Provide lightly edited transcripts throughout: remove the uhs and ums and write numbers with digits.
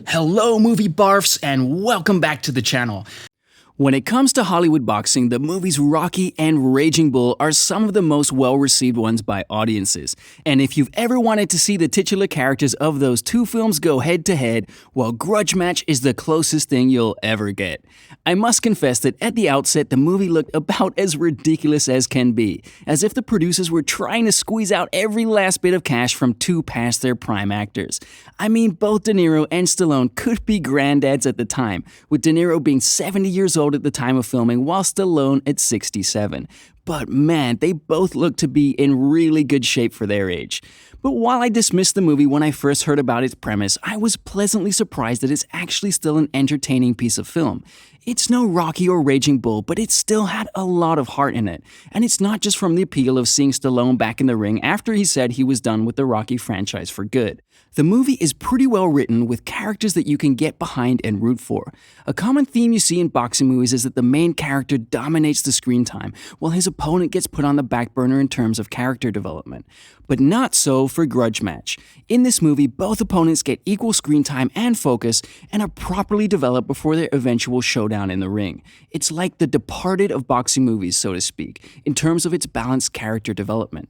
Hello movie barfs and welcome back to the channel. When it comes to Hollywood boxing, the movies Rocky and Raging Bull are some of the most well-received ones by audiences. And if you've ever wanted to see the titular characters of those two films go head-to-head, well, Grudge Match is the closest thing you'll ever get. I must confess that at the outset, the movie looked about as ridiculous as can be, as if the producers were trying to squeeze out every last bit of cash from two past their prime actors. I mean, both De Niro and Stallone could be granddads at the time, with De Niro being 70 years old at the time of filming, while Stallone at 67. But man, they both look to be in really good shape for their age. But while I dismissed the movie when I first heard about its premise, I was pleasantly surprised that it's actually still an entertaining piece of film. It's no Rocky or Raging Bull, but it still had a lot of heart in it. And it's not just from the appeal of seeing Stallone back in the ring after he said he was done with the Rocky franchise for good. The movie is pretty well written with characters that you can get behind and root for. A common theme you see in boxing movies is that the main character dominates the screen time, while his opponent gets put on the back burner in terms of character development. But not so for Grudge Match. In this movie, both opponents get equal screen time and focus and are properly developed before their eventual showdown in the ring. It's like The Departed of boxing movies, so to speak, in terms of its balanced character development.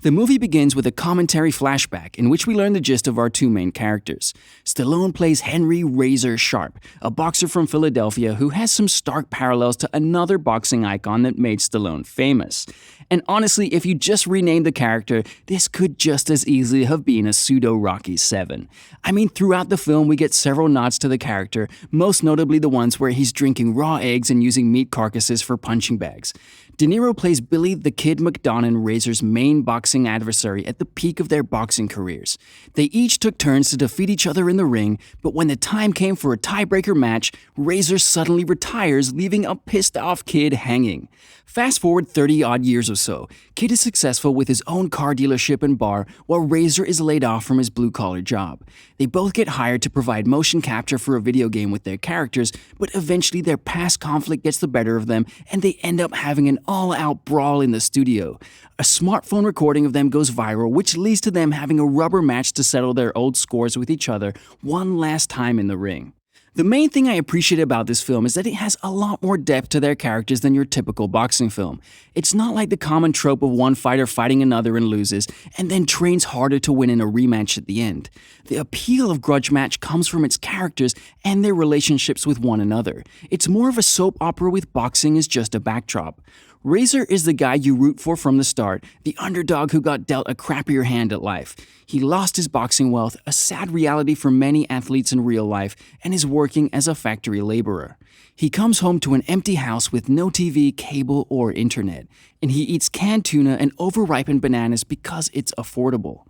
The movie begins with a commentary flashback in which we learn the gist of our two main characters. Stallone plays Henry Razor Sharp, a boxer from Philadelphia who has some stark parallels to another boxing icon that made Stallone famous. And honestly, if you just renamed the character, this could just as easily have been a pseudo-Rocky 7. I mean, throughout the film we get several nods to the character, most notably the ones where he's drinking raw eggs and using meat carcasses for punching bags. De Niro plays Billy the Kid McDonough, Razor's main boxing adversary at the peak of their boxing careers. They each took turns to defeat each other in the ring, but when the time came for a tiebreaker match, Razor suddenly retires, leaving a pissed-off Kid hanging. Fast forward 30-odd years or so, Kid is successful with his own car dealership and bar, while Razor is laid off from his blue-collar job. They both get hired to provide motion capture for a video game with their characters, but eventually their past conflict gets the better of them, and they end up having an all-out brawl in the studio. A smartphone recording of them goes viral, which leads to them having a rubber match to settle their old scores with each other one last time in the ring. The main thing I appreciate about this film is that it has a lot more depth to their characters than your typical boxing film. It's not like the common trope of one fighter fighting another and loses, and then trains harder to win in a rematch at the end. The appeal of Grudge Match comes from its characters and their relationships with one another. It's more of a soap opera with boxing as just a backdrop. Razor is the guy you root for from the start, the underdog who got dealt a crappier hand at life. He lost his boxing wealth, a sad reality for many athletes in real life, and is working as a factory laborer. He comes home to an empty house with no TV, cable, or internet, and he eats canned tuna and overripened bananas because it's affordable.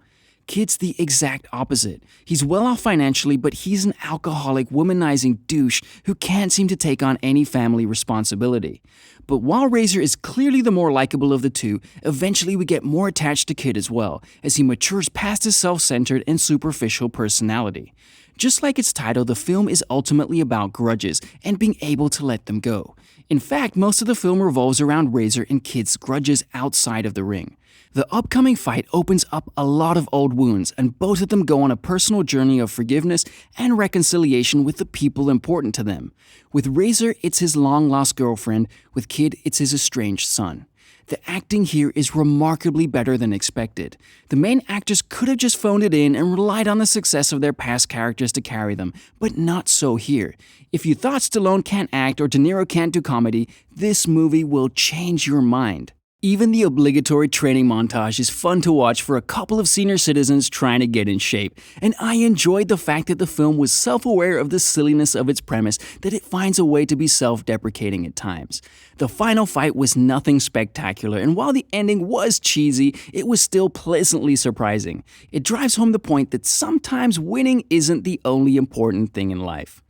Kid's the exact opposite. He's well off financially, but he's an alcoholic, womanizing douche who can't seem to take on any family responsibility. But while Razor is clearly the more likable of the two, eventually we get more attached to Kid as well, as he matures past his self-centered and superficial personality. Just like its title, the film is ultimately about grudges and being able to let them go. In fact, most of the film revolves around Razor and Kid's grudges outside of the ring. The upcoming fight opens up a lot of old wounds, and both of them go on a personal journey of forgiveness and reconciliation with the people important to them. With Razor, it's his long-lost girlfriend. With Kid, it's his estranged son. The acting here is remarkably better than expected. The main actors could have just phoned it in and relied on the success of their past characters to carry them, but not so here. If you thought Stallone can't act or De Niro can't do comedy, this movie will change your mind. Even the obligatory training montage is fun to watch for a couple of senior citizens trying to get in shape, and I enjoyed the fact that the film was self-aware of the silliness of its premise, that it finds a way to be self-deprecating at times. The final fight was nothing spectacular, and while the ending was cheesy, it was still pleasantly surprising. It drives home the point that sometimes winning isn't the only important thing in life.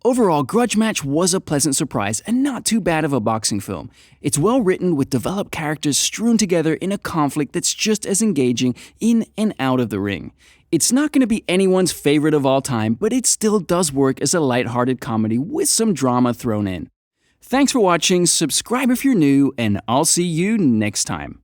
Overall, Grudge Match was a pleasant surprise and not too bad of a boxing film. It's well written with developed characters strewn together in a conflict that's just as engaging in and out of the ring. It's not going to be anyone's favorite of all time, but it still does work as a lighthearted comedy with some drama thrown in. Thanks for watching, subscribe if you're new, and I'll see you next time.